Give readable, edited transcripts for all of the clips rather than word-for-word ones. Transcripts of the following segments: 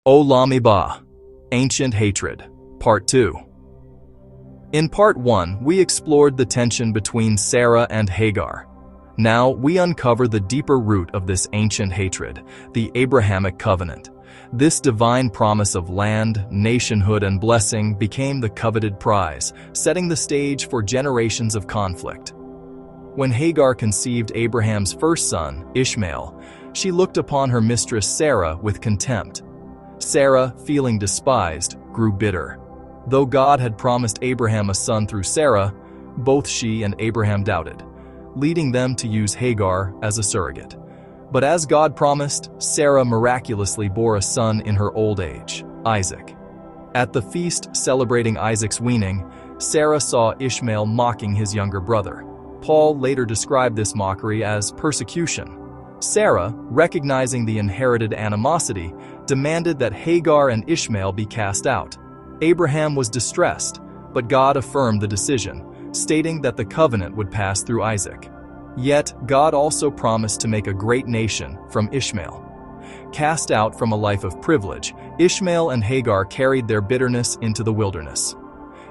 Olam Iba, Ancient Hatred, Part 2. In Part 1, we explored the tension between Sarah and Hagar. Now, we uncover the deeper root of this ancient hatred, the Abrahamic covenant. This divine promise of land, nationhood, and blessing became the coveted prize, setting the stage for generations of conflict. When Hagar conceived Abraham's first son, Ishmael, she looked upon her mistress Sarah with contempt. Sarah, feeling despised, grew bitter. Though God had promised Abraham a son through Sarah, both she and Abraham doubted, leading them to use Hagar as a surrogate. But as God promised, Sarah miraculously bore a son in her old age, Isaac. At the feast celebrating Isaac's weaning, Sarah saw Ishmael mocking his younger brother. Paul later described this mockery as persecution. Sarah, recognizing the inherited animosity, demanded that Hagar and Ishmael be cast out. Abraham was distressed, but God affirmed the decision, stating that the covenant would pass through Isaac. Yet, God also promised to make a great nation from Ishmael. Cast out from a life of privilege, Ishmael and Hagar carried their bitterness into the wilderness.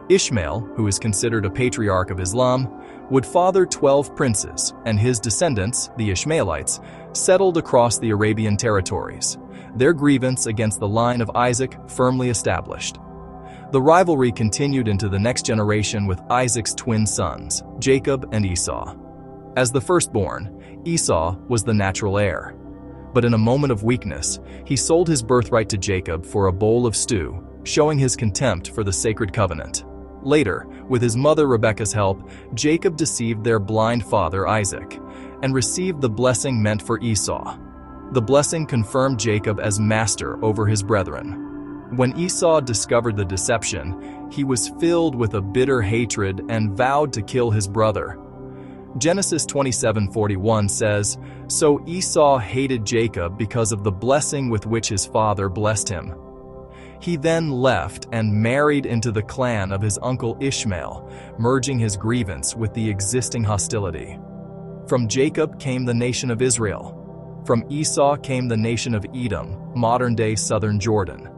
Ishmael, who is considered a patriarch of Islam, would father 12 princes, and his descendants, the Ishmaelites, settled across the Arabian territories, their grievance against the line of Isaac firmly established. The rivalry continued into the next generation with Isaac's twin sons, Jacob and Esau. As the firstborn, Esau was the natural heir. But in a moment of weakness, he sold his birthright to Jacob for a bowl of stew, showing his contempt for the sacred covenant. Later, with his mother Rebekah's help, Jacob deceived their blind father Isaac and received the blessing meant for Esau. The blessing confirmed Jacob as master over his brethren. When Esau discovered the deception, he was filled with a bitter hatred and vowed to kill his brother. Genesis 27:41 says, "So Esau hated Jacob because of the blessing with which his father blessed him. He then left and married into the clan of his uncle Ishmael, merging his grievance with the existing hostility. From Jacob came the nation of Israel. From Esau came the nation of Edom, modern-day southern Jordan.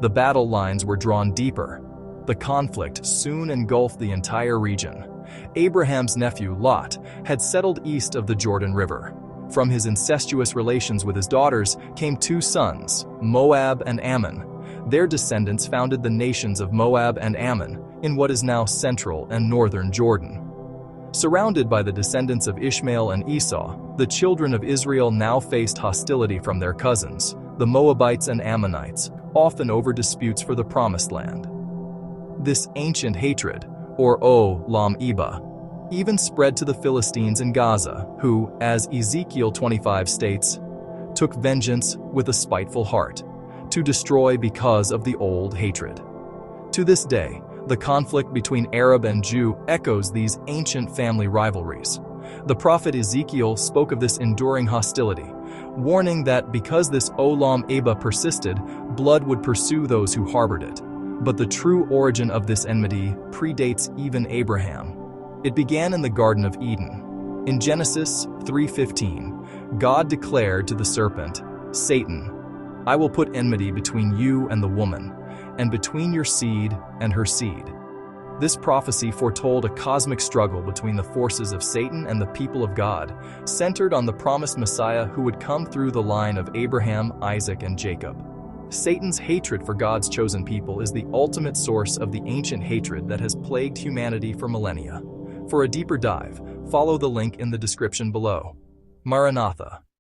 The battle lines were drawn deeper. The conflict soon engulfed the entire region. Abraham's nephew Lot had settled east of the Jordan River. From his incestuous relations with his daughters came two sons, Moab and Ammon. Their descendants founded the nations of Moab and Ammon in what is now central and northern Jordan. Surrounded by the descendants of Ishmael and Esau, the children of Israel now faced hostility from their cousins, the Moabites and Ammonites, often over disputes for the Promised Land. This ancient hatred, or Olam Iba, even spread to the Philistines in Gaza, who, as Ezekiel 25 states, took vengeance with a spiteful heart, to destroy because of the old hatred. To this day, the conflict between Arab and Jew echoes these ancient family rivalries. The prophet Ezekiel spoke of this enduring hostility, warning that because this Olam Iba persisted, blood would pursue those who harbored it. But the true origin of this enmity predates even Abraham. It began in the Garden of Eden. In Genesis 3:15, God declared to the serpent, "Satan, I will put enmity between you and the woman, and between your seed and her seed." This prophecy foretold a cosmic struggle between the forces of Satan and the people of God, centered on the promised Messiah who would come through the line of Abraham, Isaac, and Jacob. Satan's hatred for God's chosen people is the ultimate source of the ancient hatred that has plagued humanity for millennia. For a deeper dive, follow the link in the description below. Maranatha.